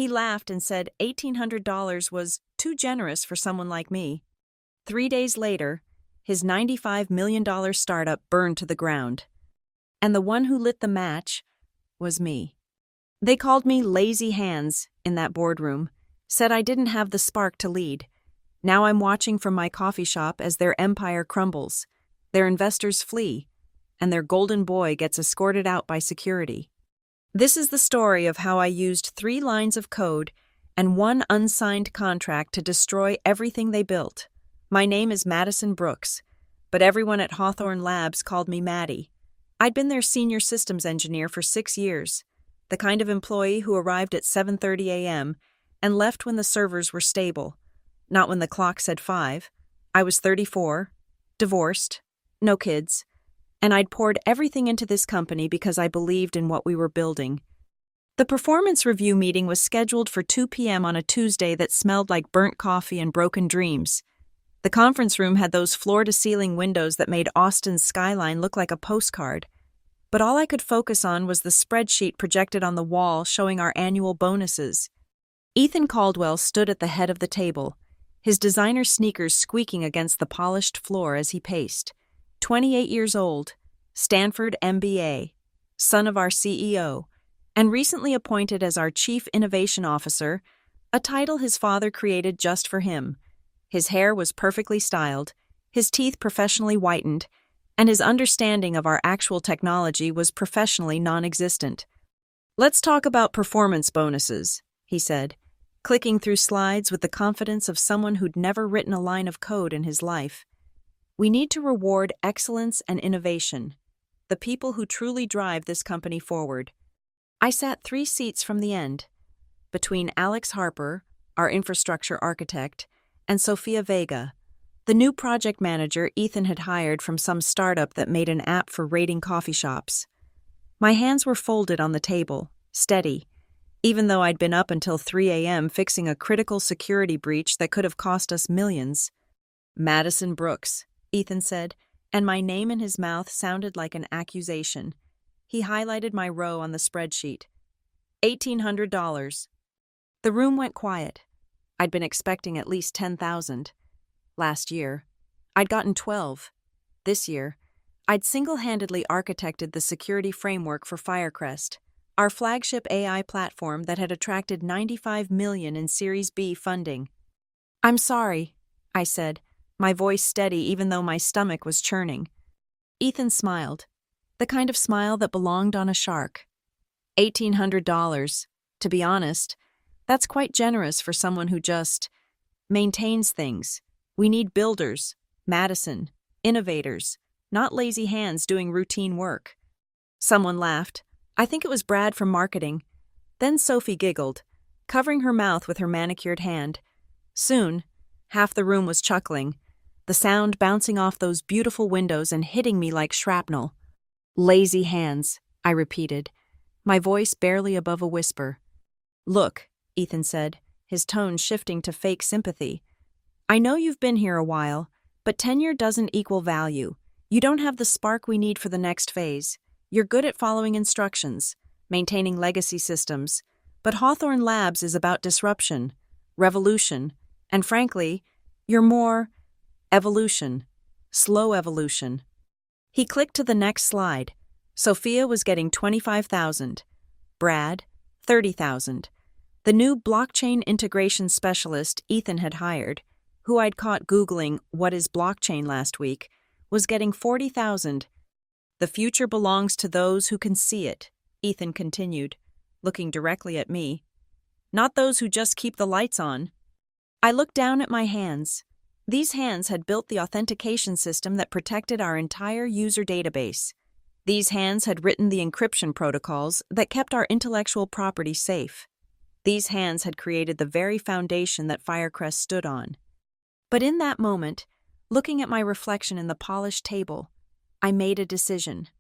He laughed and said $1,800 was too generous for someone like me. 3 days later, his $95 million startup burned to the ground. And the one who lit the match was me. They called me lazy hands in that boardroom, said I didn't have the spark to lead. Now I'm watching from my coffee shop as their empire crumbles, their investors flee, and their golden boy gets escorted out by security. This is the story of how I used 3 lines of code and 1 unsigned contract to destroy everything they built. My name is Madison Brooks, but everyone at Hawthorne Labs called me Maddie. I'd been their senior systems engineer for 6 years, the kind of employee who arrived at 7:30 a.m. and left when the servers were stable, not when the clock said 5. I was 34, divorced, no kids, and I'd poured everything into this company because I believed in what we were building. The performance review meeting was scheduled for 2 p.m. on a Tuesday that smelled like burnt coffee and broken dreams. The conference room had those floor-to-ceiling windows that made Austin's skyline look like a postcard. But all I could focus on was the spreadsheet projected on the wall showing our annual bonuses. Ethan Caldwell stood at the head of the table, his designer sneakers squeaking against the polished floor as he paced. 28 years old, Stanford MBA, son of our CEO, and recently appointed as our Chief Innovation Officer, a title his father created just for him. His hair was perfectly styled, his teeth professionally whitened, and his understanding of our actual technology was professionally non-existent. "Let's talk about performance bonuses," he said, clicking through slides with the confidence of someone who'd never written a line of code in his life. "We need to reward excellence and innovation, the people who truly drive this company forward." I sat 3 seats from the end, between Alex Harper, our infrastructure architect, and Sophia Vega, the new project manager Ethan had hired from some startup that made an app for rating coffee shops. My hands were folded on the table, steady, even though I'd been up until 3 a.m. fixing a critical security breach that could have cost us millions. "Madison Brooks," Ethan said, and my name in his mouth sounded like an accusation. He highlighted my row on the spreadsheet. $1,800. The room went quiet. I'd been expecting at least 10,000. Last year, I'd gotten 12. This year, I'd single-handedly architected the security framework for Firecrest, our flagship AI platform that had attracted $95 million in Series B funding. "I'm sorry," I said, my voice steady even though my stomach was churning. Ethan smiled, the kind of smile that belonged on a shark. $1,800. To be honest, that's quite generous for someone who just maintains things. We need builders, Madison, innovators, not lazy hands doing routine work. Someone laughed. I think it was Brad from marketing. Then Sophie giggled, covering her mouth with her manicured hand. Soon, half the room was chuckling, the sound bouncing off those beautiful windows and hitting me like shrapnel. "Lazy hands," I repeated, my voice barely above a whisper. "Look," Ethan said, his tone shifting to fake sympathy. "I know you've been here a while, but tenure doesn't equal value. You don't have the spark we need for the next phase. You're good at following instructions, maintaining legacy systems, but Hawthorne Labs is about disruption, revolution, and frankly, you're more evolution, slow evolution." He clicked to the next slide. Sophia was getting 25,000, Brad, 30,000. The new blockchain integration specialist Ethan had hired, who I'd caught Googling "what is blockchain" last week, was getting 40,000. "The future belongs to those who can see it," Ethan continued, looking directly at me. "Not those who just keep the lights on." I looked down at my hands. These hands had built the authentication system that protected our entire user database. These hands had written the encryption protocols that kept our intellectual property safe. These hands had created the very foundation that Firecrest stood on. But in that moment, looking at my reflection in the polished table, I made a decision.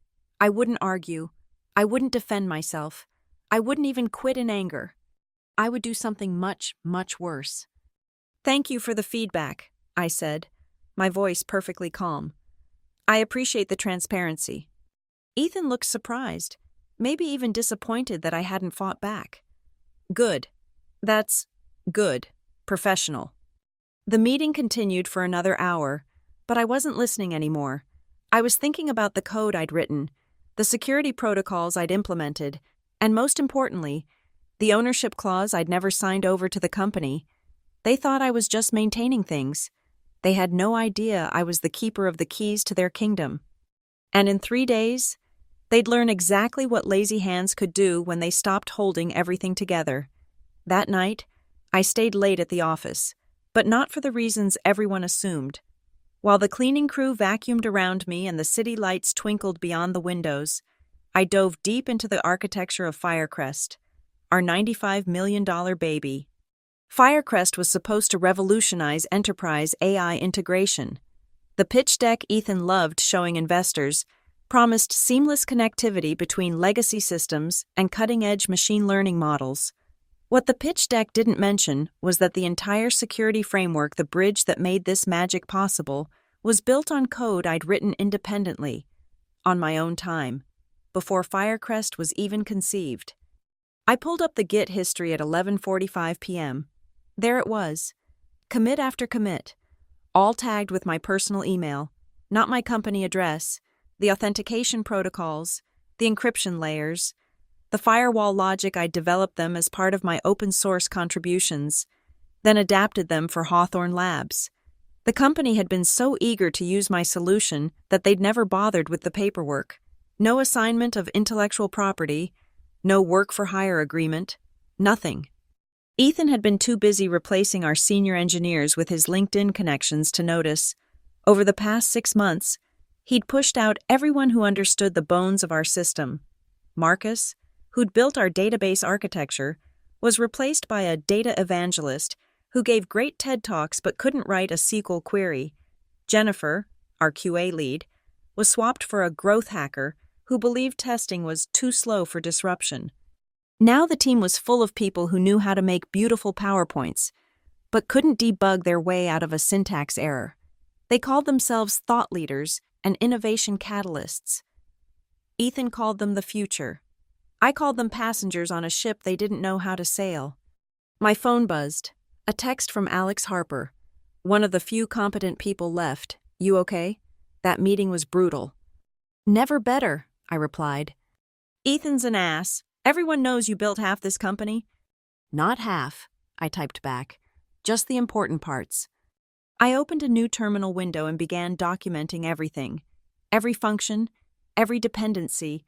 I wouldn't argue. I wouldn't defend myself. I wouldn't even quit in anger. I would do something much, much worse. "Thank you for the feedback," I said, my voice perfectly calm. "I appreciate the transparency." Ethan looked surprised, maybe even disappointed that I hadn't fought back. "Good," That's good, professional. The meeting continued for another hour, but I wasn't listening anymore. I was thinking about the code I'd written, the security protocols I'd implemented, and most importantly, the ownership clause I'd never signed over to the company. They thought I was just maintaining things. They had no idea I was the keeper of the keys to their kingdom. And in 3 days, they'd learn exactly what lazy hands could do when they stopped holding everything together. That night, I stayed late at the office, but not for the reasons everyone assumed. While the cleaning crew vacuumed around me and the city lights twinkled beyond the windows, I dove deep into the architecture of Firecrest, our $95 million baby. Firecrest was supposed to revolutionize enterprise AI integration. The pitch deck Ethan loved showing investors promised seamless connectivity between legacy systems and cutting-edge machine learning models. What the pitch deck didn't mention was that the entire security framework, the bridge that made this magic possible, was built on code I'd written independently, on my own time, before Firecrest was even conceived. I pulled up the Git history at 11:45 p.m. There it was, commit after commit, all tagged with my personal email, not my company address, the authentication protocols, the encryption layers, the firewall logic I developed them as part of my open source contributions, then adapted them for Hawthorne Labs. The company had been so eager to use my solution that they'd never bothered with the paperwork. No assignment of intellectual property, no work-for-hire agreement, nothing. Ethan had been too busy replacing our senior engineers with his LinkedIn connections to notice. Over the past 6 months, he'd pushed out everyone who understood the bones of our system. Marcus, who'd built our database architecture, was replaced by a data evangelist who gave great TED Talks but couldn't write a SQL query. Jennifer, our QA lead, was swapped for a growth hacker who believed testing was too slow for disruption. Now the team was full of people who knew how to make beautiful PowerPoints, but couldn't debug their way out of a syntax error. They called themselves thought leaders and innovation catalysts. Ethan called them the future. I called them passengers on a ship they didn't know how to sail. My phone buzzed. A text from Alex Harper. One of the few competent people left. You okay? That meeting was brutal. Never better, I replied. Ethan's an ass. Everyone knows you built half this company. Not half, I typed back. Just the important parts. I opened a new terminal window and began documenting everything. Every function, every dependency,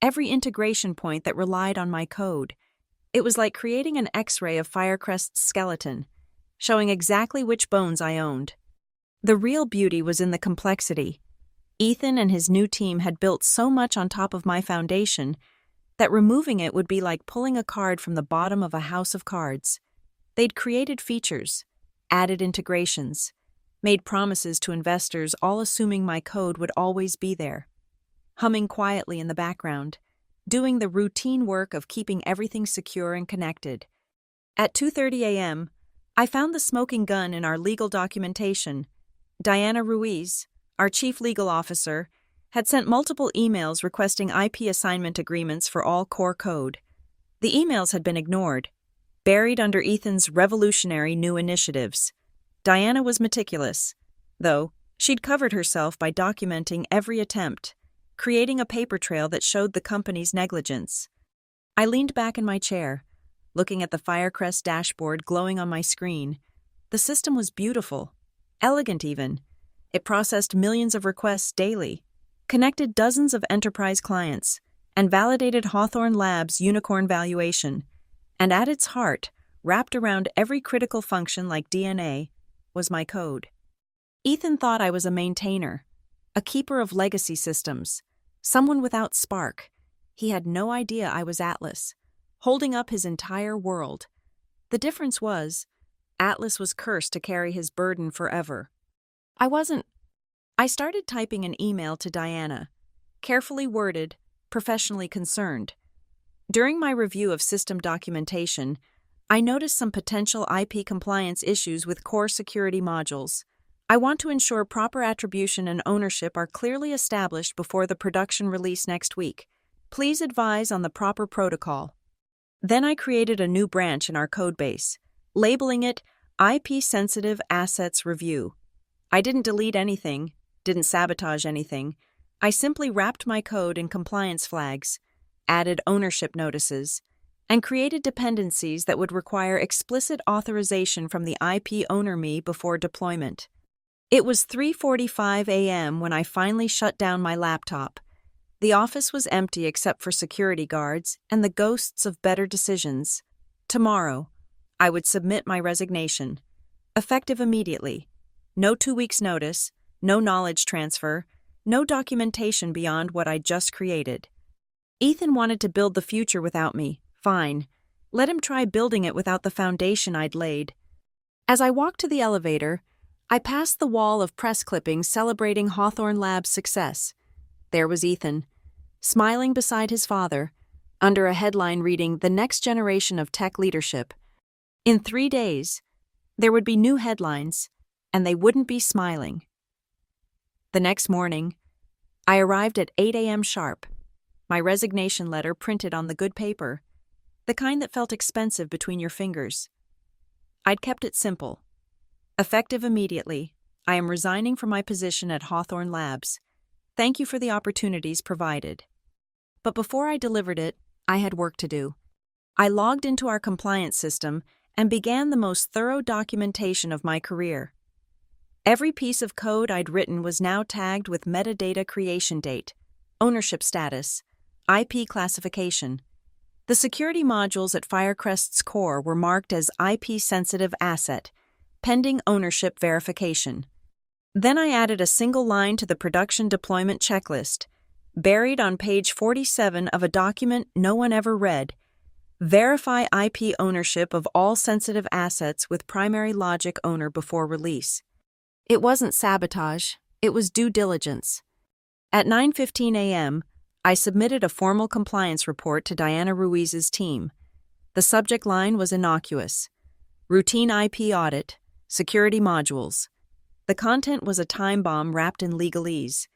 every integration point that relied on my code. It was like creating an X-ray of Firecrest's skeleton, showing exactly which bones I owned. The real beauty was in the complexity. Ethan and his new team had built so much on top of my foundation that removing it would be like pulling a card from the bottom of a house of cards. They'd created features, added integrations, made promises to investors, all assuming my code would always be there, humming quietly in the background, doing the routine work of keeping everything secure and connected. At 2:30 a.m., I found the smoking gun in our legal documentation. Diana Ruiz, our chief legal officer, had sent multiple emails requesting IP assignment agreements for all core code. The emails had been ignored, buried under Ethan's revolutionary new initiatives. Diana was meticulous, though she'd covered herself by documenting every attempt, creating a paper trail that showed the company's negligence. I leaned back in my chair, looking at the Firecrest dashboard glowing on my screen. The system was beautiful, elegant even. It processed millions of requests daily, connected dozens of enterprise clients, and validated Hawthorne Labs' unicorn valuation. And at its heart, wrapped around every critical function like DNA, was my code. Ethan thought I was a maintainer, a keeper of legacy systems, someone without spark. He had no idea I was Atlas, holding up his entire world. The difference was, Atlas was cursed to carry his burden forever. I started typing an email to Diana, carefully worded, professionally concerned. During my review of system documentation, I noticed some potential IP compliance issues with core security modules. I want to ensure proper attribution and ownership are clearly established before the production release next week. Please advise on the proper protocol. Then I created a new branch in our codebase, labeling it IP-Sensitive Assets Review. I didn't delete anything, didn't sabotage anything. I simply wrapped my code in compliance flags, added ownership notices, and created dependencies that would require explicit authorization from the IP owner me before deployment. It was 3:45 a.m. when I finally shut down my laptop. The office was empty except for security guards and the ghosts of better decisions. Tomorrow, I would submit my resignation, effective immediately. No 2 weeks' notice, no knowledge transfer, no documentation beyond what I just created. Ethan wanted to build the future without me. Fine. Let him try building it without the foundation I'd laid. As I walked to the elevator, I passed the wall of press clippings celebrating Hawthorne Labs' success. There was Ethan, smiling beside his father, under a headline reading "The Next Generation of Tech Leadership." In 3 days, there would be new headlines, and they wouldn't be smiling. The next morning, I arrived at 8 a.m. sharp, my resignation letter printed on the good paper, the kind that felt expensive between your fingers. I'd kept it simple. Effective immediately, I am resigning from my position at Hawthorne Labs. Thank you for the opportunities provided. But before I delivered it, I had work to do. I logged into our compliance system and began the most thorough documentation of my career. Every piece of code I'd written was now tagged with metadata creation date, ownership status, IP classification. The security modules at Firecrest's core were marked as IP-sensitive asset, pending ownership verification. Then I added a single line to the production deployment checklist, buried on page 47 of a document no one ever read. Verify IP ownership of all sensitive assets with primary logic owner before release. It wasn't sabotage, it was due diligence. At 9:15 a.m., I submitted a formal compliance report to Diana Ruiz's team. The subject line was innocuous: routine IP audit, security modules. The content was a time bomb wrapped in legalese.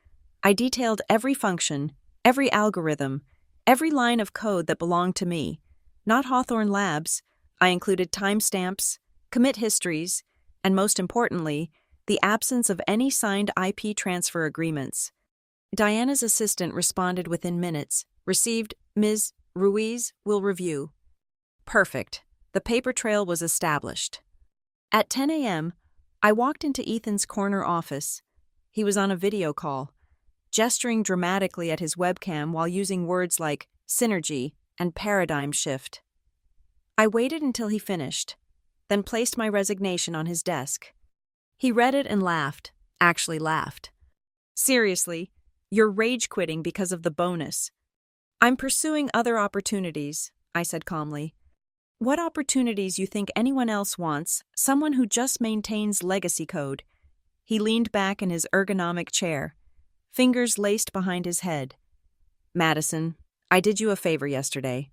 I detailed every function, every algorithm, every line of code that belonged to me, not Hawthorne Labs. I included timestamps, commit histories, and most importantly, the absence of any signed IP transfer agreements. Diana's assistant responded within minutes. Received, Ms. Ruiz will review. Perfect. The paper trail was established. At 10 a.m., I walked into Ethan's corner office. He was on a video call, gesturing dramatically at his webcam while using words like synergy and paradigm shift. I waited until he finished, then placed my resignation on his desk. He read it and laughed, actually laughed. Seriously, you're rage quitting because of the bonus. I'm pursuing other opportunities, I said calmly. What opportunities you think anyone else wants, someone who just maintains legacy code? He leaned back in his ergonomic chair, fingers laced behind his head. Madison, I did you a favor yesterday.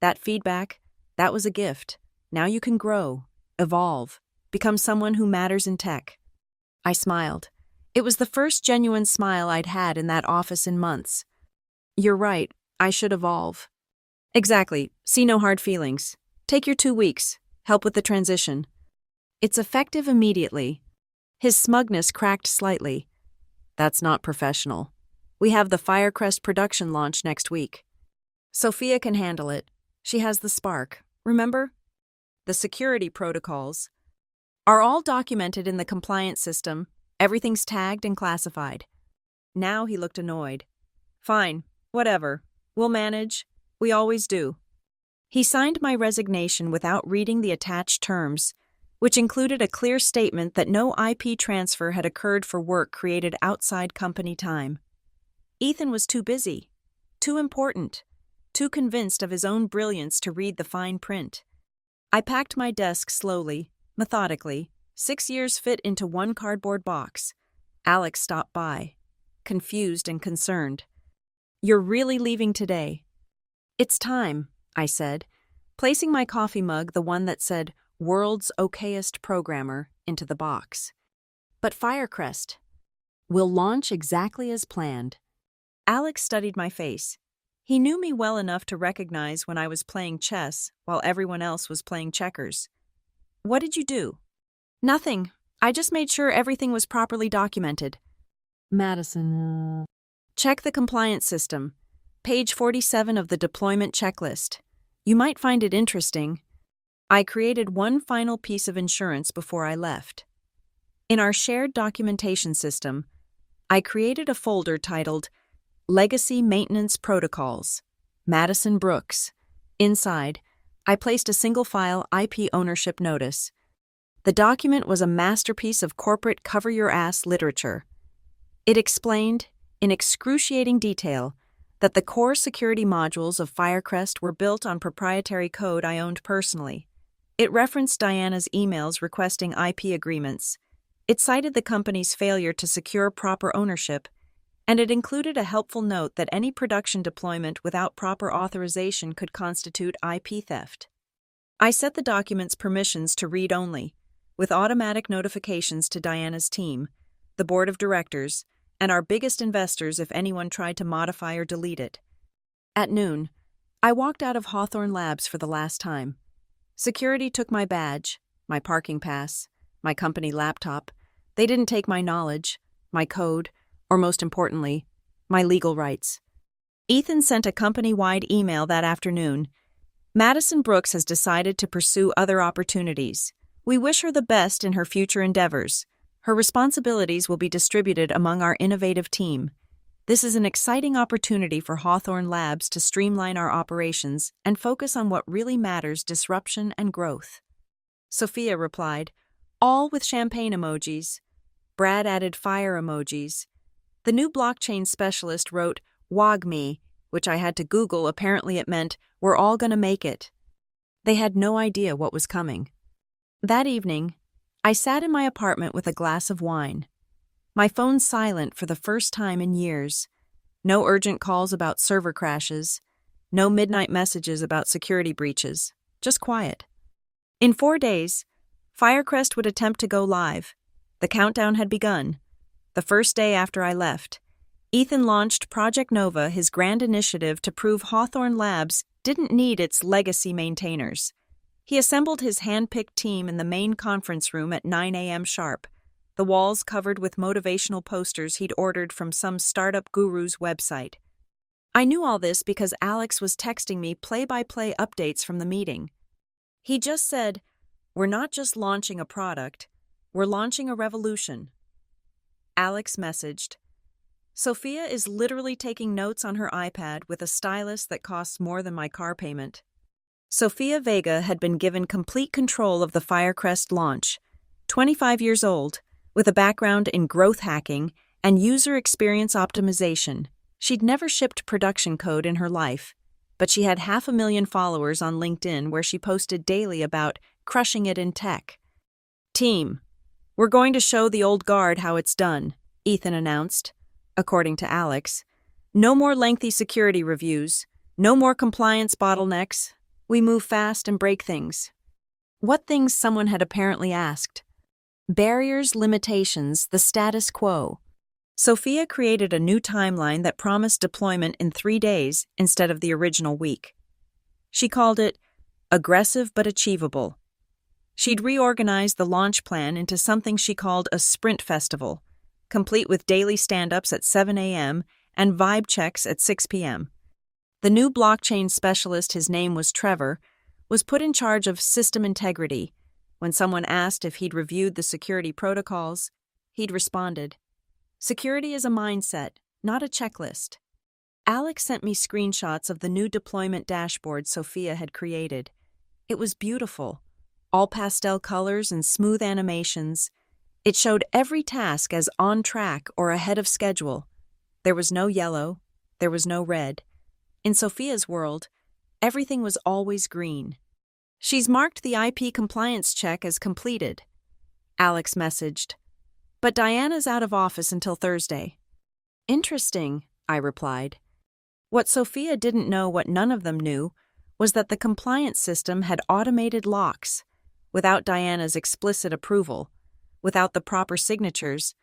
That feedback, that was a gift. Now you can grow, evolve, become someone who matters in tech. I smiled. It was the first genuine smile I'd had in that office in months. You're right, I should evolve. Exactly, see no hard feelings. Take your 2 weeks, help with the transition. It's effective immediately. His smugness cracked slightly. That's not professional. We have the Firecrest production launch next week. Sophia can handle it. She has the spark, remember? The security protocols are all documented in the compliance system. Everything's tagged and classified. Now he looked annoyed. Fine, whatever. We'll manage. We always do. He signed my resignation without reading the attached terms, which included a clear statement that no IP transfer had occurred for work created outside company time. Ethan was too busy, too important, too convinced of his own brilliance to read the fine print. I packed my desk slowly, methodically. 6 years fit into one cardboard box. Alex stopped by, confused and concerned. You're really leaving today? It's time, I said, placing my coffee mug, the one that said World's Okayest Programmer, into the box. But Firecrest will launch exactly as planned. Alex studied my face. He knew me well enough to recognize when I was playing chess while everyone else was playing checkers. "What did you do?" "Nothing. I just made sure everything was properly documented." Madison. Check the compliance system. Page 47 of the deployment checklist. You might find it interesting. I created one final piece of insurance before I left. In our shared documentation system, I created a folder titled Legacy Maintenance Protocols, Madison Brooks. Inside, I placed a single-file IP ownership notice. The document was a masterpiece of corporate cover-your-ass literature. It explained, in excruciating detail, that the core security modules of Firecrest were built on proprietary code I owned personally. It referenced Diana's emails requesting IP agreements. It cited the company's failure to secure proper ownership, and it included a helpful note that any production deployment without proper authorization could constitute IP theft. I set the document's permissions to read only, with automatic notifications to Diana's team, the board of directors, and our biggest investors if anyone tried to modify or delete it. At noon, I walked out of Hawthorne Labs for the last time. Security took my badge, my parking pass, my company laptop. They didn't take my knowledge, my code, or most importantly, my legal rights. Ethan sent a company-wide email that afternoon. "Madison Brooks has decided to pursue other opportunities. We wish her the best in her future endeavors. Her responsibilities will be distributed among our innovative team. This is an exciting opportunity for Hawthorne Labs to streamline our operations and focus on what really matters: disruption and growth." Sophia replied, all with champagne emojis. Brad added fire emojis. The new blockchain specialist wrote, "Wog me," which I had to Google. Apparently it meant, "We're all gonna make it." They had no idea what was coming. That evening, I sat in my apartment with a glass of wine. My phone silent for the first time in years. No urgent calls about server crashes. No midnight messages about security breaches. Just quiet. In 4 days, Firecrest would attempt to go live. The countdown had begun. The first day after I left, Ethan launched Project Nova, his grand initiative to prove Hawthorne Labs didn't need its legacy maintainers. He assembled his hand-picked team in the main conference room at 9 a.m. sharp, the walls covered with motivational posters he'd ordered from some startup guru's website. I knew all this because Alex was texting me play-by-play updates from the meeting. He just said, "We're not just launching a product, we're launching a revolution." Alex messaged, "Sophia is literally taking notes on her iPad with a stylus that costs more than my car payment." Sophia Vega had been given complete control of the Firecrest launch, 25 years old, with a background in growth hacking and user experience optimization. She'd never shipped production code in her life, but she had 500,000 followers on LinkedIn where she posted daily about crushing it in tech. "Team, we're going to show the old guard how it's done," Ethan announced, according to Alex. "No more lengthy security reviews, no more compliance bottlenecks. We move fast and break things." What things, someone had apparently asked. Barriers, limitations, the status quo. Sophia created a new timeline that promised deployment in 3 days instead of the original week. She called it aggressive but achievable. She'd reorganized the launch plan into something she called a sprint festival, complete with daily stand-ups at 7 a.m. and vibe checks at 6 p.m. The new blockchain specialist, his name was Trevor, was put in charge of system integrity. When someone asked if he'd reviewed the security protocols, he'd responded, "Security is a mindset, not a checklist." Alex sent me screenshots of the new deployment dashboard Sophia had created. It was beautiful, all pastel colors and smooth animations. It showed every task as on track or ahead of schedule. There was no yellow, there was no red. In Sophia's world, everything was always green. "She's marked the IP compliance check as completed," Alex messaged. "But Diana's out of office until Thursday." "Interesting," I replied. What Sophia didn't know, what none of them knew, was that the compliance system had automated locks. Without Diana's explicit approval, without the proper signatures,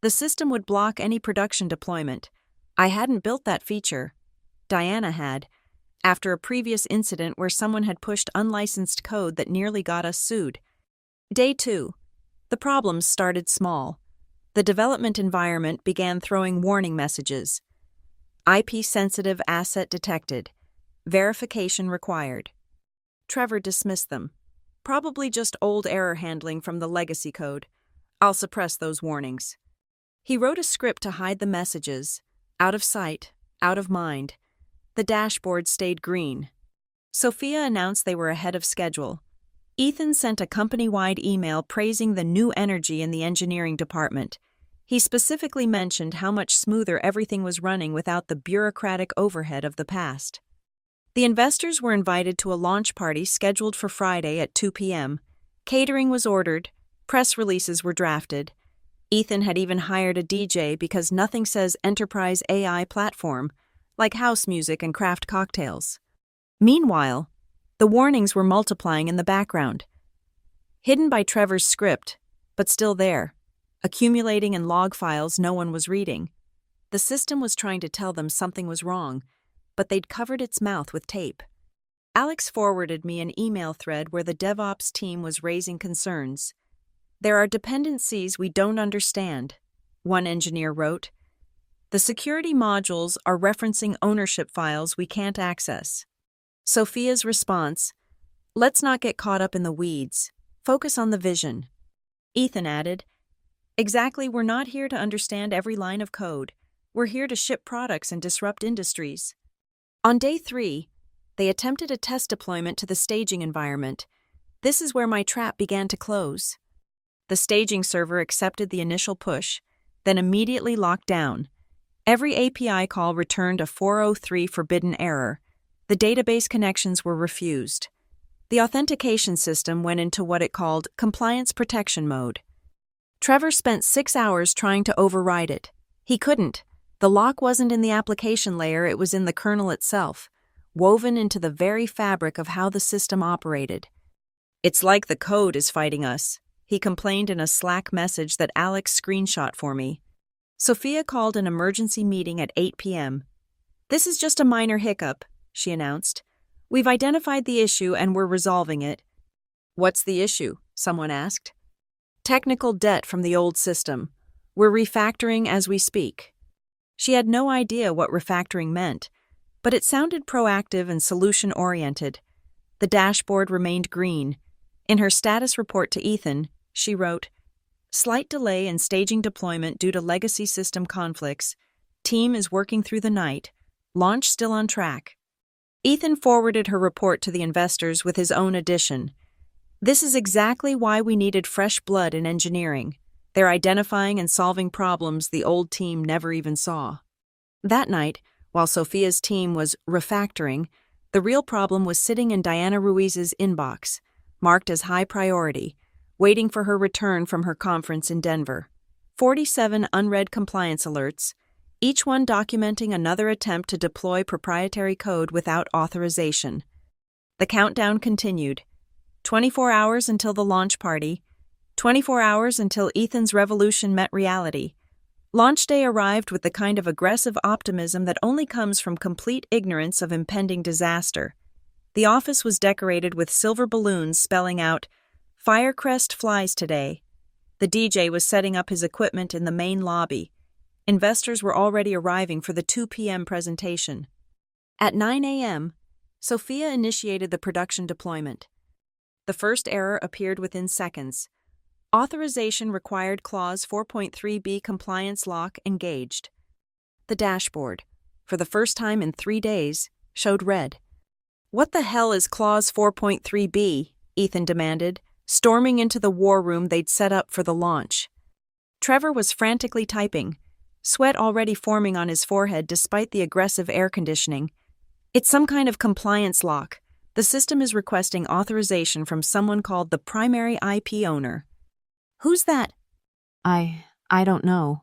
the system would block any production deployment. I hadn't built that feature. Diana had, after a previous incident where someone had pushed unlicensed code that nearly got us sued. Day 2. The problems started small. The development environment began throwing warning messages. IP-sensitive asset detected. Verification required. Trevor dismissed them. Probably just old error handling from the legacy code. I'll suppress those warnings. He wrote a script to hide the messages. Out of sight, out of mind. The dashboard stayed green. Sophia announced they were ahead of schedule. Ethan sent a company-wide email praising the new energy in the engineering department. He specifically mentioned how much smoother everything was running without the bureaucratic overhead of the past. The investors were invited to a launch party scheduled for Friday at 2 p.m. Catering was ordered, press releases were drafted. Ethan had even hired a DJ because nothing says enterprise AI platform like house music and craft cocktails. Meanwhile, the warnings were multiplying in the background. Hidden by Trevor's script, but still there, accumulating in log files no one was reading. The system was trying to tell them something was wrong, but they'd covered its mouth with tape. Alex forwarded me an email thread where the DevOps team was raising concerns. There are dependencies we don't understand, one engineer wrote. The security modules are referencing ownership files we can't access. Sophia's response, let's not get caught up in the weeds. Focus on the vision. Ethan added, exactly, we're not here to understand every line of code. We're here to ship products and disrupt industries. On day 3, they attempted a test deployment to the staging environment. This is where my trap began to close. The staging server accepted the initial push, then immediately locked down. Every API call returned a 403 forbidden error. The database connections were refused. The authentication system went into what it called compliance protection mode. Trevor spent 6 hours trying to override it. He couldn't. The lock wasn't in the application layer, it was in the kernel itself, woven into the very fabric of how the system operated. It's like the code is fighting us, he complained in a Slack message that Alex screenshot for me. Sophia called an emergency meeting at 8 p.m. This is just a minor hiccup, she announced. We've identified the issue and we're resolving it. What's the issue? Someone asked. Technical debt from the old system. We're refactoring as we speak. She had no idea what refactoring meant, but it sounded proactive and solution-oriented. The dashboard remained green. In her status report to Ethan, she wrote, slight delay in staging deployment due to legacy system conflicts. Team is working through the night. Launch still on track. Ethan forwarded her report to the investors with his own addition. This is exactly why we needed fresh blood in engineering. They're identifying and solving problems the old team never even saw. That night, while Sophia's team was refactoring, the real problem was sitting in Diana Ruiz's inbox, marked as high priority, waiting for her return from her conference in Denver. 47 unread compliance alerts, each one documenting another attempt to deploy proprietary code without authorization. The countdown continued. 24 hours until the launch party. 24 hours until Ethan's revolution met reality. Launch day arrived with the kind of aggressive optimism that only comes from complete ignorance of impending disaster. The office was decorated with silver balloons spelling out, "Firecrest flies today." The DJ was setting up his equipment in the main lobby. Investors were already arriving for the 2 p.m. presentation. At 9 a.m., Sophia initiated the production deployment. The first error appeared within seconds. Authorization required clause 4.3b compliance lock engaged. The dashboard, for the first time in 3 days, showed red. What the hell is clause 4.3b? Ethan demanded, storming into the war room they'd set up for the launch. Trevor was frantically typing, sweat already forming on his forehead despite the aggressive air conditioning. It's some kind of compliance lock. The system is requesting authorization from someone called the primary IP owner. Who's that? I don't know.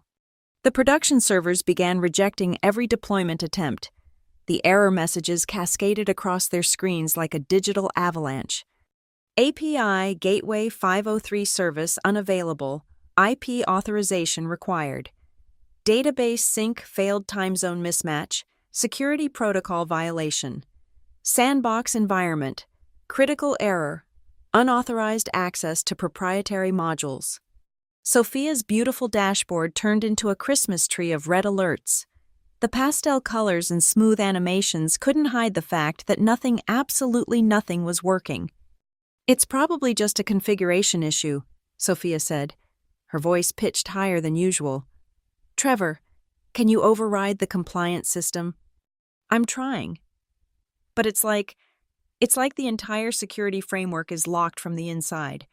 The production servers began rejecting every deployment attempt. The error messages cascaded across their screens like a digital avalanche. API Gateway 503 service unavailable. IP authorization required. Database sync failed time zone mismatch. security protocol violation, sandbox environment, critical error, unauthorized access to proprietary modules. Sophia's beautiful dashboard turned into a Christmas tree of red alerts. The pastel colors and smooth animations couldn't hide the fact that nothing, absolutely nothing, was working. "It's probably just a configuration issue," Sophia said, her voice pitched higher than usual. "Trevor, can you override the compliance system?" "I'm trying. But it's like the entire security framework is locked from the inside.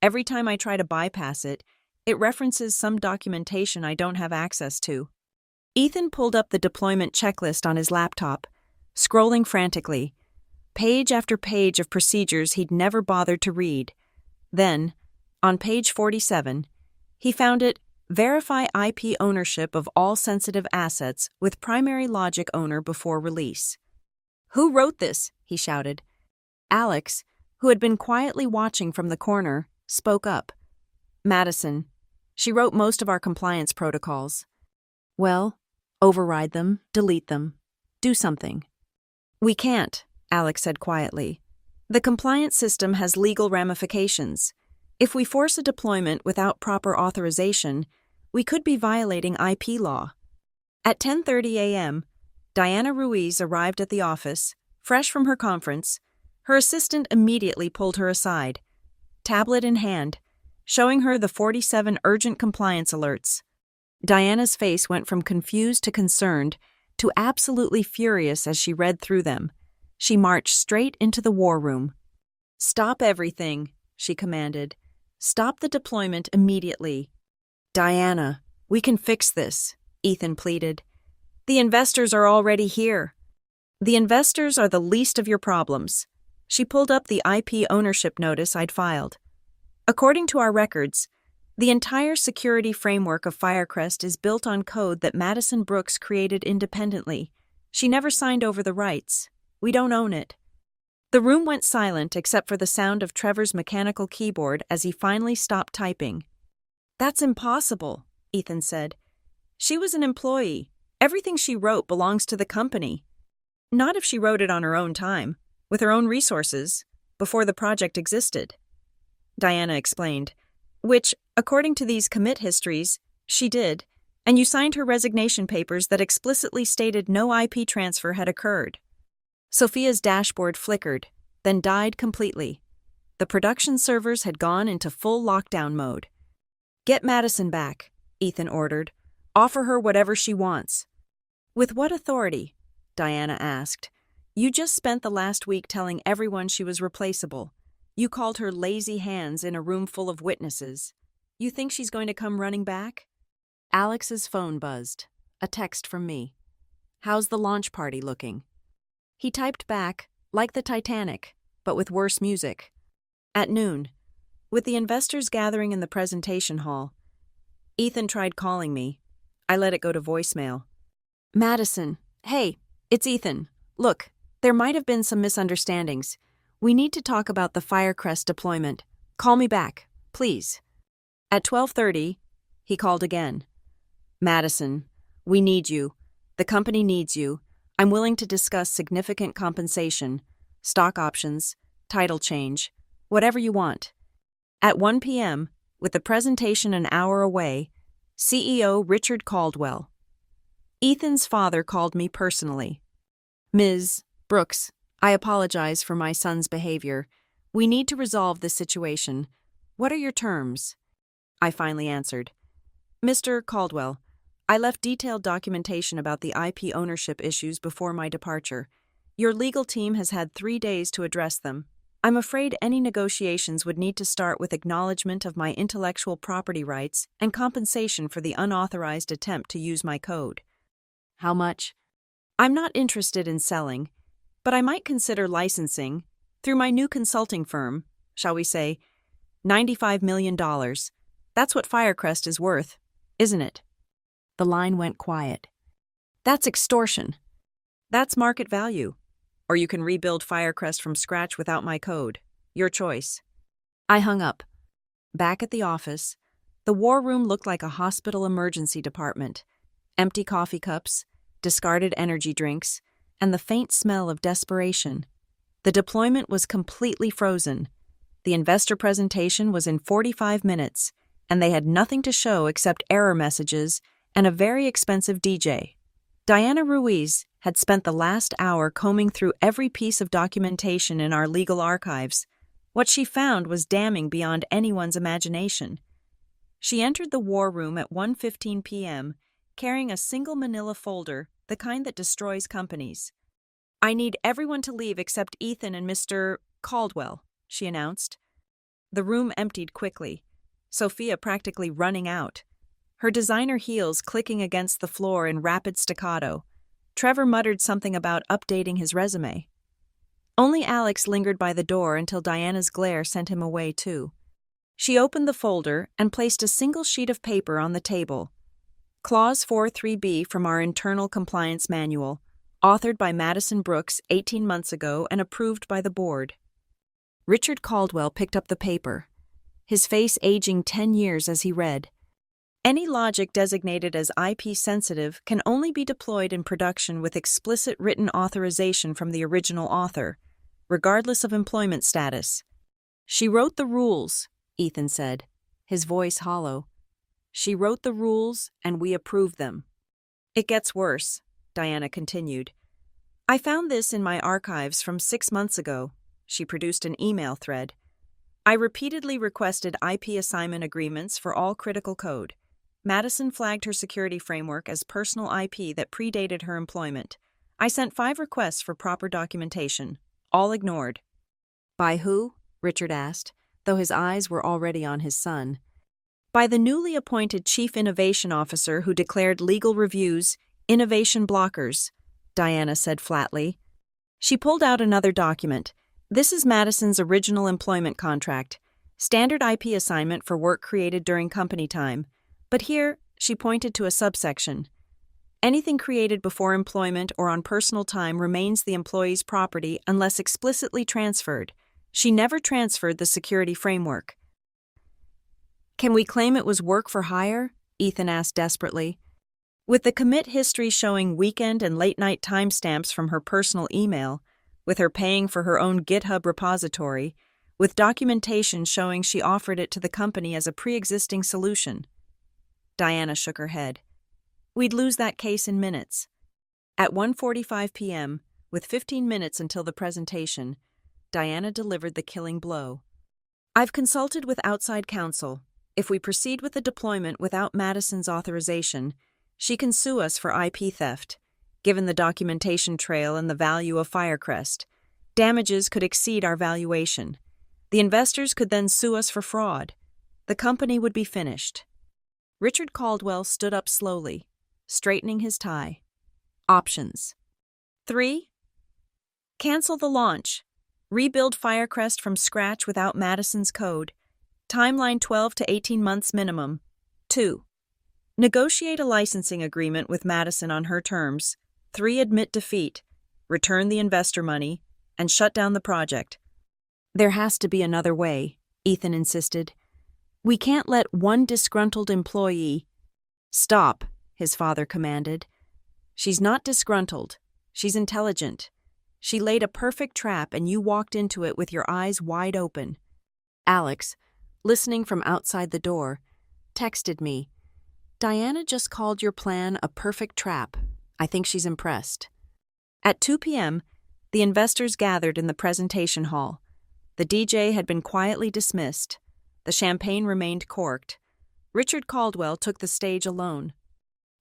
Every time I try to bypass it, it references some documentation I don't have access to." Ethan pulled up the deployment checklist on his laptop, scrolling frantically, page after page of procedures he'd never bothered to read. Then, on page 47, he found it, "Verify IP ownership of all sensitive assets with primary logic owner before release." "Who wrote this?" he shouted. Alex, who had been quietly watching from the corner, spoke up. "Madison. She wrote most of our compliance protocols." "Well, override them, delete them, do something." "We can't," Alex said quietly. "The compliance system has legal ramifications. If we force a deployment without proper authorization, we could be violating IP law." At 10:30 a.m., Diana Ruiz arrived at the office, fresh from her conference. Her assistant immediately pulled her aside, tablet in hand, showing her the 47 urgent compliance alerts. Diana's face went from confused to concerned to absolutely furious as she read through them. She marched straight into the war room. "Stop everything," she commanded. "Stop the deployment immediately." "Diana, we can fix this," Ethan pleaded. "The investors are already here." "The investors are the least of your problems." She pulled up the IP ownership notice I'd filed. "According to our records, the entire security framework of Firecrest is built on code that Madison Brooks created independently. She never signed over the rights. We don't own it." The room went silent except for the sound of Trevor's mechanical keyboard as he finally stopped typing. "That's impossible," Ethan said. "She was an employee. Everything she wrote belongs to the company." "Not if she wrote it on her own time, with her own resources, before the project existed," Diana explained. "Which, according to these commit histories, she did, and you signed her resignation papers that explicitly stated no IP transfer had occurred." Sophia's dashboard flickered, then died completely. The production servers had gone into full lockdown mode. "Get Madison back," Ethan ordered. "Offer her whatever she wants." "With what authority?" Diana asked. "You just spent the last week telling everyone she was replaceable. You called her lazy hands in a room full of witnesses. You think she's going to come running back?" Alex's phone buzzed. A text from me. "How's the launch party looking?" He typed back, "Like the Titanic, but with worse music." At noon, with the investors gathering in the presentation hall, Ethan tried calling me. I let it go to voicemail. "Madison, hey, it's Ethan. Look, there might have been some misunderstandings. We need to talk about the Firecrest deployment. Call me back, please." At 12:30, he called again. "Madison, we need you. The company needs you. I'm willing to discuss significant compensation, stock options, title change, whatever you want." At 1 p.m., with the presentation an hour away, CEO Richard Caldwell. Ethan's father called me personally. "Ms. Brooks, I apologize for my son's behavior. We need to resolve this situation. What are your terms?" I finally answered. "Mr. Caldwell, I left detailed documentation about the IP ownership issues before my departure. Your legal team has had 3 days to address them. I'm afraid any negotiations would need to start with acknowledgement of my intellectual property rights and compensation for the unauthorized attempt to use my code." "How much?" "I'm not interested in selling, but I might consider licensing, through my new consulting firm, shall we say, $95 million. That's what Firecrest is worth, isn't it?" The line went quiet. "That's extortion." "That's market value. Or you can rebuild Firecrest from scratch without my code. Your choice." I hung up. Back at the office, the war room looked like a hospital emergency department. Empty coffee cups, discarded energy drinks, and the faint smell of desperation. The deployment was completely frozen. The investor presentation was in 45 minutes, and they had nothing to show except error messages and a very expensive DJ. Diana Ruiz had spent the last hour combing through every piece of documentation in our legal archives. What she found was damning beyond anyone's imagination. She entered the war room at 1:15 p.m., carrying a single manila folder, the kind that destroys companies. "I need everyone to leave except Ethan and Mr. Caldwell," she announced. The room emptied quickly, Sophia practically running out, her designer heels clicking against the floor in rapid staccato. Trevor muttered something about updating his resume. Only Alex lingered by the door until Diana's glare sent him away too. She opened the folder and placed a single sheet of paper on the table. Clause 43B from our internal compliance manual, authored by Madison Brooks 18 months ago and approved by the board. Richard Caldwell picked up the paper, his face aging 10 years as he read. Any logic designated as IP-sensitive can only be deployed in production with explicit written authorization from the original author, regardless of employment status. "She wrote the rules," Ethan said, his voice hollow. "She wrote the rules, and we approved them." "It gets worse," Diana continued. "I found this in my archives from 6 months ago." She produced an email thread. "I repeatedly requested IP assignment agreements for all critical code. Madison flagged her security framework as personal IP that predated her employment. I sent 5 requests for proper documentation, all ignored." "By who?" Richard asked, though his eyes were already on his son. "By the newly appointed Chief Innovation Officer who declared legal reviews innovation blockers," Diana said flatly. She pulled out another document. "This is Madison's original employment contract, standard IP assignment for work created during company time. But here," she pointed to a subsection, "anything created before employment or on personal time remains the employee's property unless explicitly transferred. She never transferred the security framework." "Can we claim it was work for hire?" Ethan asked desperately. With the commit history showing weekend and late-night timestamps from her personal email, with her paying for her own GitHub repository, with documentation showing she offered it to the company as a pre-existing solution. Diana shook her head. "We'd lose that case in minutes." At 1:45 p.m., with 15 minutes until the presentation, Diana delivered the killing blow. "I've consulted with outside counsel. If we proceed with the deployment without Madison's authorization, she can sue us for IP theft. Given the documentation trail and the value of Firecrest, damages could exceed our valuation. The investors could then sue us for fraud. The company would be finished." Richard Caldwell stood up slowly, straightening his tie. "Options. 3. Cancel the launch. Rebuild Firecrest from scratch without Madison's code. Timeline 12 to 18 months minimum. 2. Negotiate a licensing agreement with Madison on her terms. 3. Admit defeat. Return the investor money, and shut down the project." "There has to be another way," Ethan insisted. "We can't let one disgruntled employee—" "Stop," his father commanded. "She's not disgruntled. She's intelligent. She laid a perfect trap and you walked into it with your eyes wide open." Alex, listening from outside the door, texted me, "Diana just called your plan a perfect trap. I think she's impressed." At 2 p.m., the investors gathered in the presentation hall. The DJ had been quietly dismissed. The champagne remained corked. Richard Caldwell took the stage alone.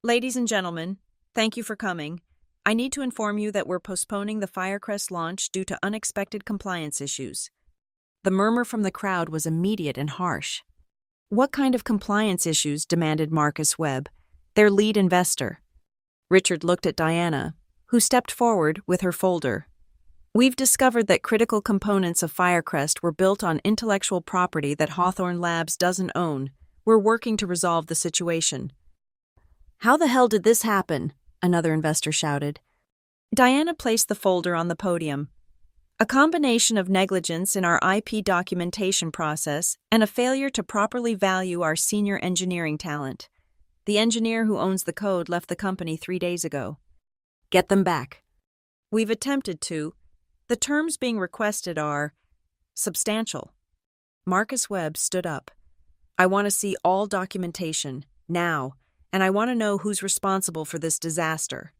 "Ladies and gentlemen, thank you for coming. I need to inform you that we're postponing the Firecrest launch due to unexpected compliance issues." The murmur from the crowd was immediate and harsh. "What kind of compliance issues?" demanded Marcus Webb, their lead investor. Richard looked at Diana, who stepped forward with her folder. "We've discovered that critical components of Firecrest were built on intellectual property that Hawthorne Labs doesn't own. We're working to resolve the situation." "How the hell did this happen?" another investor shouted. Diana placed the folder on the podium. "A combination of negligence in our IP documentation process and a failure to properly value our senior engineering talent. The engineer who owns the code left the company 3 days ago." Get them back. We've attempted to. The terms being requested are substantial. Marcus Webb stood up. I want to see all documentation, now, and I want to know who's responsible for this disaster.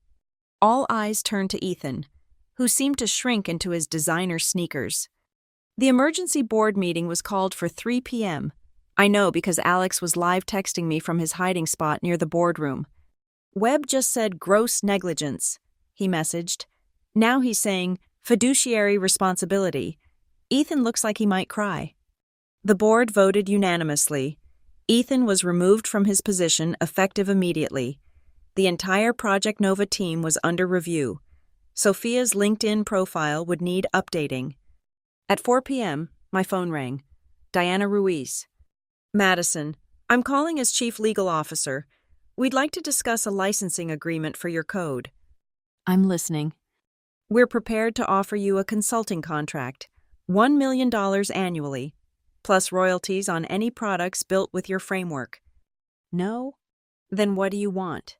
All eyes turned to Ethan, who seemed to shrink into his designer sneakers. The emergency board meeting was called for 3 p.m. I know because Alex was live texting me from his hiding spot near the boardroom. Webb just said gross negligence, he messaged. Now he's saying fiduciary responsibility. Ethan looks like he might cry. The board voted unanimously. Ethan was removed from his position effective immediately. The entire Project Nova team was under review. Sophia's LinkedIn profile would need updating. At 4 p.m., my phone rang. Diana Ruiz. Madison, I'm calling as Chief Legal Officer. We'd like to discuss a licensing agreement for your code. I'm listening. We're prepared to offer you a consulting contract, $1 million annually, plus royalties on any products built with your framework. No? Then what do you want?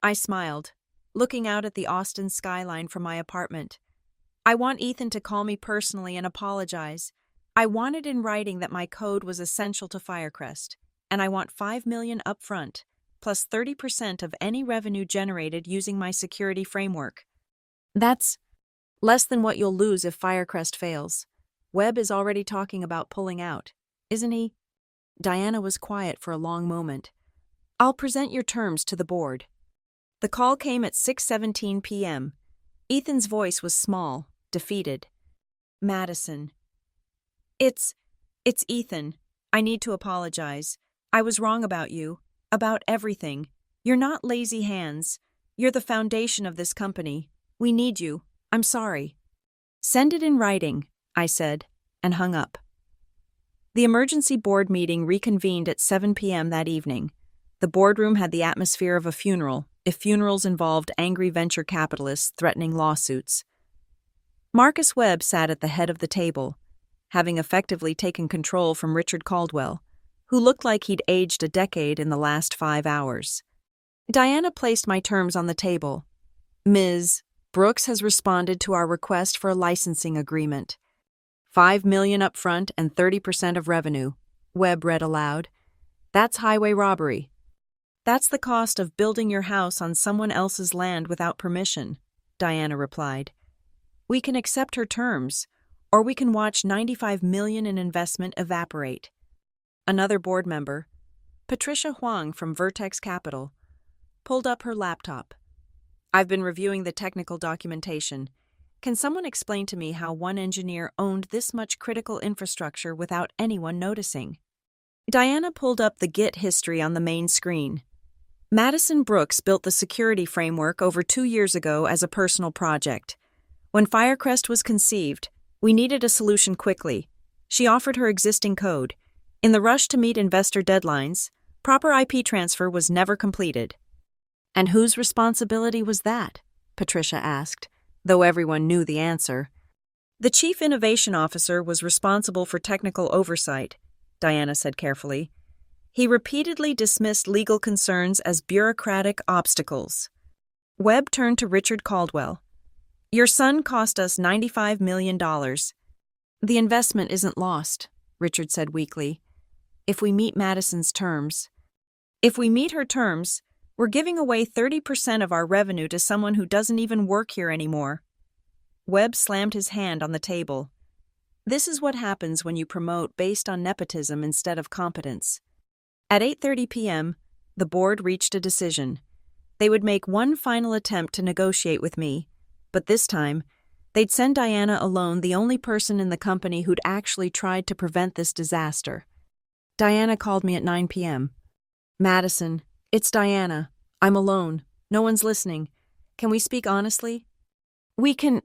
I smiled, looking out at the Austin skyline from my apartment. I want Ethan to call me personally and apologize. I wanted in writing that my code was essential to Firecrest, and I want $5 million upfront, plus 30% of any revenue generated using my security framework. That's less than what you'll lose if Firecrest fails. Webb is already talking about pulling out, isn't he? Diana was quiet for a long moment. I'll present your terms to the board. The call came at 6:17 p.m. Ethan's voice was small, defeated. Madison. It's Ethan. I need to apologize. I was wrong about you, about everything. You're not lazy hands. You're the foundation of this company. We need you. I'm sorry. Send it in writing, I said, and hung up. The emergency board meeting reconvened at 7 p.m. that evening. The boardroom had the atmosphere of a funeral, if funerals involved angry venture capitalists threatening lawsuits. Marcus Webb sat at the head of the table, having effectively taken control from Richard Caldwell, who looked like he'd aged a decade in the last 5 hours. Diana placed my terms on the table. Ms. Brooks has responded to our request for a licensing agreement. $5 million upfront and 30% of revenue, Webb read aloud. That's highway robbery. That's the cost of building your house on someone else's land without permission, Diana replied. We can accept her terms, or we can watch $95 million in investment evaporate. Another board member, Patricia Huang from Vertex Capital, pulled up her laptop. I've been reviewing the technical documentation. Can someone explain to me how one engineer owned this much critical infrastructure without anyone noticing? Diana pulled up the Git history on the main screen. Madison Brooks built the security framework over 2 years ago as a personal project. When Firecrest was conceived, we needed a solution quickly. She offered her existing code. In the rush to meet investor deadlines, proper IP transfer was never completed. And whose responsibility was that? Patricia asked, though everyone knew the answer. The Chief Innovation Officer was responsible for technical oversight, Diana said carefully. He repeatedly dismissed legal concerns as bureaucratic obstacles. Webb turned to Richard Caldwell. Your son cost us $95 million. The investment isn't lost, Richard said weakly. If we meet Madison's terms. If we meet her terms, we're giving away 30% of our revenue to someone who doesn't even work here anymore. Webb slammed his hand on the table. This is what happens when you promote based on nepotism instead of competence. At 8:30 p.m., the board reached a decision. They would make one final attempt to negotiate with me, but this time, they'd send Diana alone, the only person in the company who'd actually tried to prevent this disaster. Diana called me at 9 p.m. Madison, it's Diana. I'm alone. No one's listening. Can we speak honestly? We can.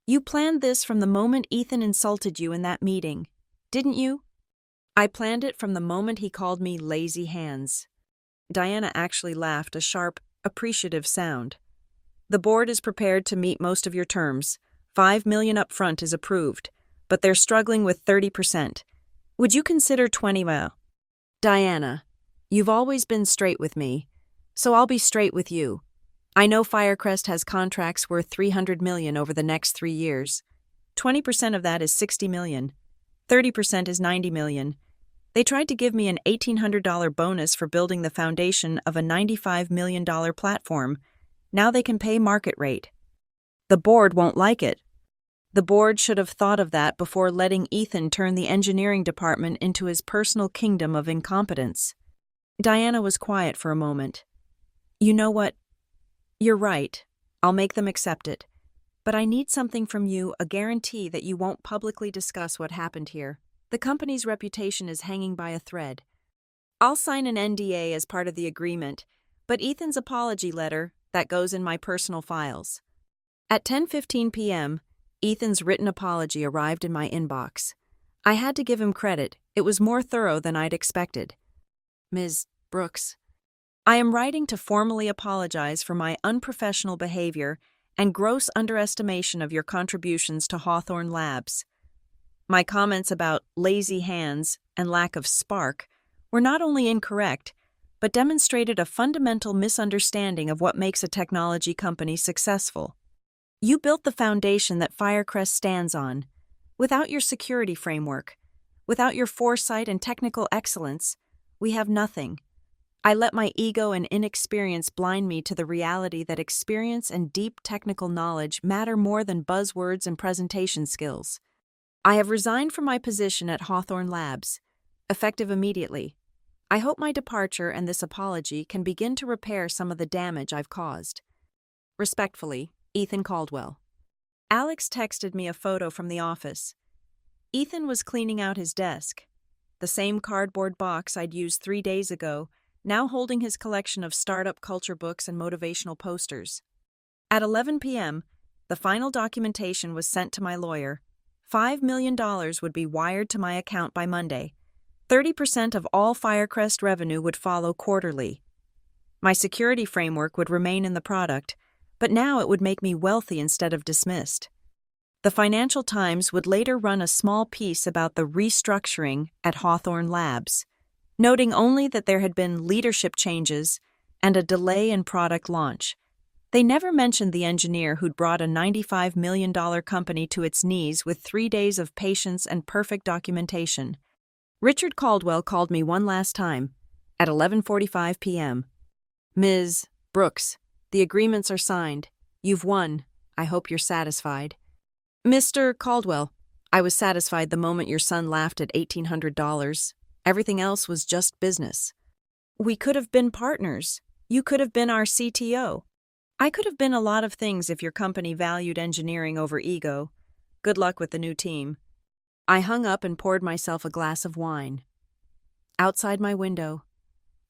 You planned this from the moment Ethan insulted you in that meeting, didn't you? I planned it from the moment he called me lazy hands. Diana actually laughed, a sharp, appreciative sound. The board is prepared to meet most of your terms. $5 million up front is approved, but they're struggling with 30%. Would you consider 20 mil? Diana, you've always been straight with me, so I'll be straight with you. I know Firecrest has contracts worth $300 million over the next 3 years. 20% of that is $60 million. 30% is $90 million. They tried to give me an $1,800 bonus for building the foundation of a $95 million platform. Now they can pay market rate. The board won't like it. The board should have thought of that before letting Ethan turn the engineering department into his personal kingdom of incompetence. Diana was quiet for a moment. You know what? You're right. I'll make them accept it. But I need something from you, a guarantee that you won't publicly discuss what happened here. The company's reputation is hanging by a thread. I'll sign an NDA as part of the agreement, but Ethan's apology letter, that goes in my personal files. At 10:15 p.m., Ethan's written apology arrived in my inbox. I had to give him credit. It was more thorough than I'd expected. Ms. Brooks, I am writing to formally apologize for my unprofessional behavior and gross underestimation of your contributions to Hawthorne Labs. My comments about lazy hands and lack of spark were not only incorrect, but demonstrated a fundamental misunderstanding of what makes a technology company successful. You built the foundation that Firecrest stands on. Without your security framework, without your foresight and technical excellence, we have nothing. I let my ego and inexperience blind me to the reality that experience and deep technical knowledge matter more than buzzwords and presentation skills. I have resigned from my position at Hawthorne Labs, effective immediately. I hope my departure and this apology can begin to repair some of the damage I've caused. Respectfully, Ethan Caldwell. Alex texted me a photo from the office. Ethan was cleaning out his desk, the same cardboard box I'd used 3 days ago, now holding his collection of startup culture books and motivational posters. At 11 p.m., the final documentation was sent to my lawyer. $5 million would be wired to my account by Monday. 30% of all Firecrest revenue would follow quarterly. My security framework would remain in the product, but now it would make me wealthy instead of dismissed. The Financial Times would later run a small piece about the restructuring at Hawthorne Labs, noting only that there had been leadership changes and a delay in product launch. They never mentioned the engineer who'd brought a $95 million company to its knees with 3 days of patience and perfect documentation. Richard Caldwell called me one last time, at 11:45 p.m. Ms. Brooks, the agreements are signed. You've won. I hope you're satisfied. Mr. Caldwell, I was satisfied the moment your son laughed at $1,800. Everything else was just business. We could have been partners. You could have been our CTO. I could have been a lot of things if your company valued engineering over ego. Good luck with the new team. I hung up and poured myself a glass of wine. Outside my window,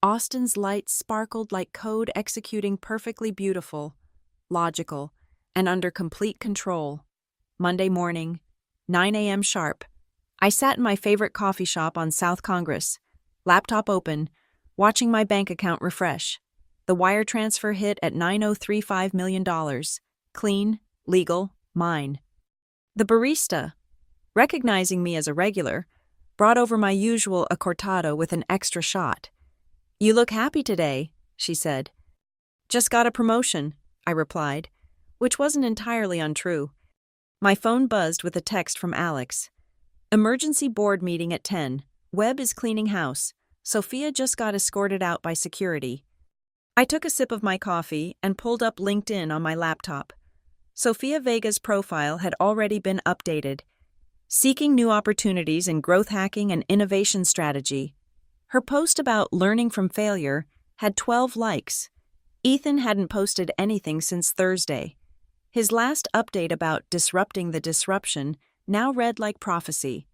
Austin's lights sparkled like code executing perfectly beautiful, logical, and under complete control. Monday morning, 9 a.m. sharp. I sat in my favorite coffee shop on South Congress, laptop open, watching my bank account refresh. The wire transfer hit at $9.035 million. Clean, legal, mine. The barista, recognizing me as a regular, brought over my usual accortado with an extra shot. You look happy today, she said. Just got a promotion, I replied, which wasn't entirely untrue. My phone buzzed with a text from Alex. Emergency board meeting at 10. Webb is cleaning house. Sophia just got escorted out by security. I took a sip of my coffee and pulled up LinkedIn on my laptop. Sophia Vega's profile had already been updated. Seeking new opportunities in growth hacking and innovation strategy. Her post about learning from failure had 12 likes. Ethan hadn't posted anything since Thursday. His last update about disrupting the disruption now read like prophecy.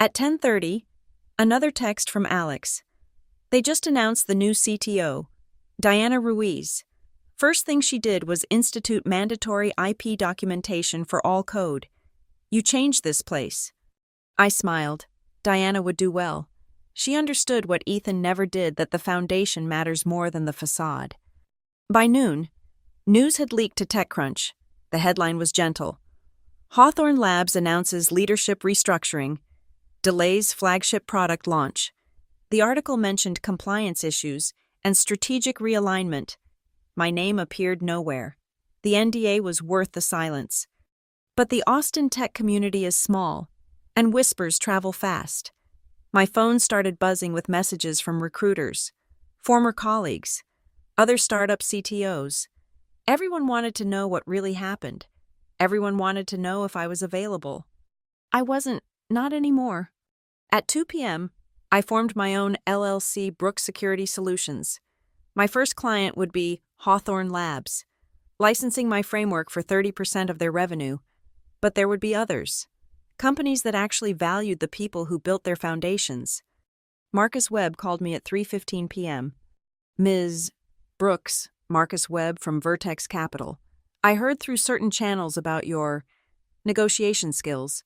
At 10:30, another text from Alex. They just announced the new CTO, Diana Ruiz. First thing she did was institute mandatory IP documentation for all code. You changed this place. I smiled. Diana would do well. She understood what Ethan never did, that the foundation matters more than the facade. By noon, news had leaked to TechCrunch. The headline was gentle. Hawthorne Labs announces leadership restructuring, delays flagship product launch. The article mentioned compliance issues and strategic realignment. My name appeared nowhere. The NDA was worth the silence. But the Austin tech community is small, and whispers travel fast. My phone started buzzing with messages from recruiters, former colleagues, other startup CTOs. Everyone wanted to know what really happened. Everyone wanted to know if I was available. I wasn't, not anymore. At 2 p.m., I formed my own LLC, Brooks Security Solutions. My first client would be Hawthorne Labs, licensing my framework for 30% of their revenue. But there would be others. Companies that actually valued the people who built their foundations. Marcus Webb called me at 3:15 p.m. Ms. Brooks, Marcus Webb from Vertex Capital. I heard through certain channels about your negotiation skills.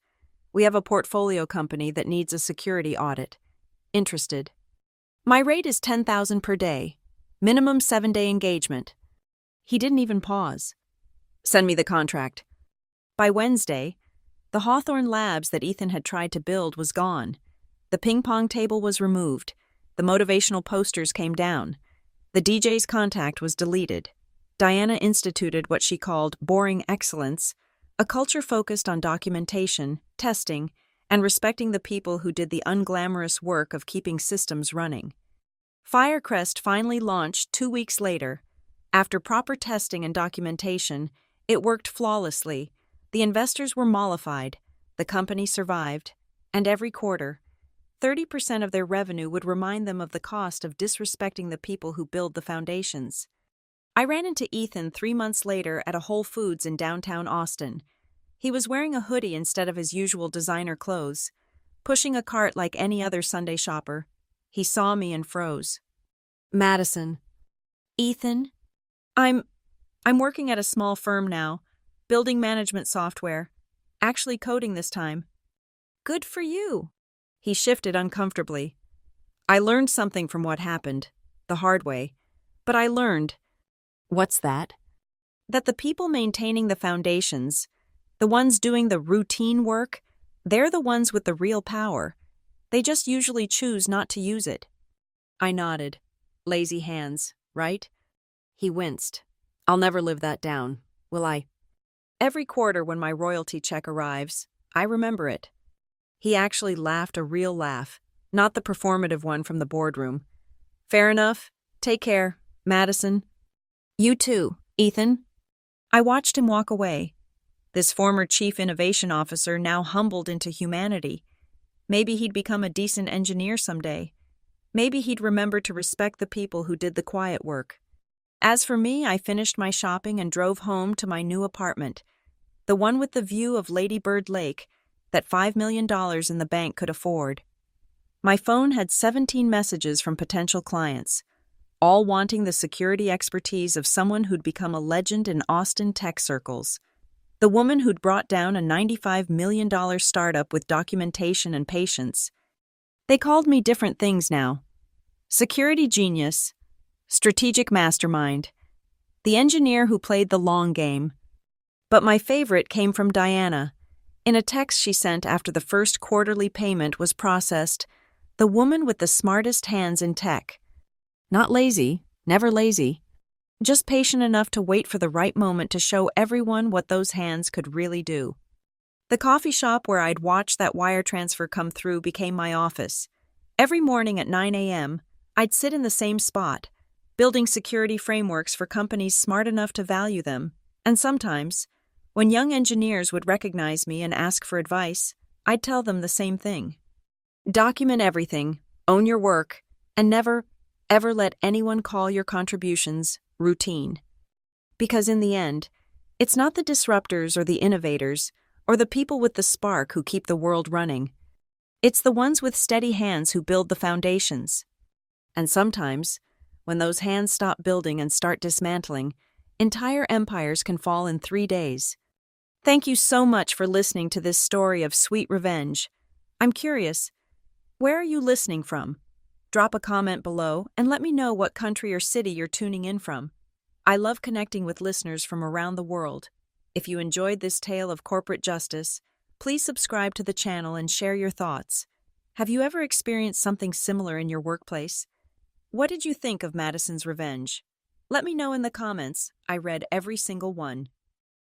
We have a portfolio company that needs a security audit. Interested. My rate is $10,000 per day. Minimum 7-day engagement. He didn't even pause. Send me the contract. By Wednesday, the Hawthorne Labs that Ethan had tried to build was gone. The ping-pong table was removed. The motivational posters came down. The DJ's contact was deleted. Diana instituted what she called boring excellence, a culture focused on documentation, testing, and respecting the people who did the unglamorous work of keeping systems running. Firecrest finally launched 2 weeks later. After proper testing and documentation, it worked flawlessly. The investors were mollified, the company survived, and every quarter, 30% of their revenue would remind them of the cost of disrespecting the people who build the foundations. I ran into Ethan 3 months later at a Whole Foods in downtown Austin. He was wearing a hoodie instead of his usual designer clothes, pushing a cart like any other Sunday shopper. He saw me and froze. Madison. Ethan? I'm working at a small firm now. Building management software. Actually coding this time. Good for you. He shifted uncomfortably. I learned something from what happened, the hard way. But I learned. What's that? That the people maintaining the foundations, the ones doing the routine work, they're the ones with the real power. They just usually choose not to use it. I nodded. Lazy hands, right? He winced. I'll never live that down, will I? Every quarter when my royalty check arrives, I remember it. He actually laughed a real laugh, not the performative one from the boardroom. Fair enough. Take care, Madison. You too, Ethan. I watched him walk away. This former chief innovation officer now humbled into humanity. Maybe he'd become a decent engineer someday. Maybe he'd remember to respect the people who did the quiet work. As for me, I finished my shopping and drove home to my new apartment, the one with the view of Lady Bird Lake that $5 million in the bank could afford. My phone had 17 messages from potential clients, all wanting the security expertise of someone who'd become a legend in Austin tech circles. The woman who'd brought down a $95 million startup with documentation and patience. They called me different things now. Security genius, strategic mastermind, the engineer who played the long game. But my favorite came from Diana. In a text she sent after the first quarterly payment was processed, the woman with the smartest hands in tech. Not lazy, never lazy. Just patient enough to wait for the right moment to show everyone what those hands could really do. The coffee shop where I'd watched that wire transfer come through became my office. Every morning at 9 a.m., I'd sit in the same spot, building security frameworks for companies smart enough to value them. And sometimes, when young engineers would recognize me and ask for advice, I'd tell them the same thing. Document everything, own your work, and never, ever let anyone call your contributions routine. Because in the end, it's not the disruptors or the innovators or the people with the spark who keep the world running. It's the ones with steady hands who build the foundations. And sometimes, when those hands stop building and start dismantling, entire empires can fall in 3 days. Thank you so much for listening to this story of sweet revenge. I'm curious, where are you listening from? Drop a comment below and let me know what country or city you're tuning in from. I love connecting with listeners from around the world. If you enjoyed this tale of corporate justice, please subscribe to the channel and share your thoughts. Have you ever experienced something similar in your workplace? What did you think of Madison's revenge? Let me know in the comments. I read every single one.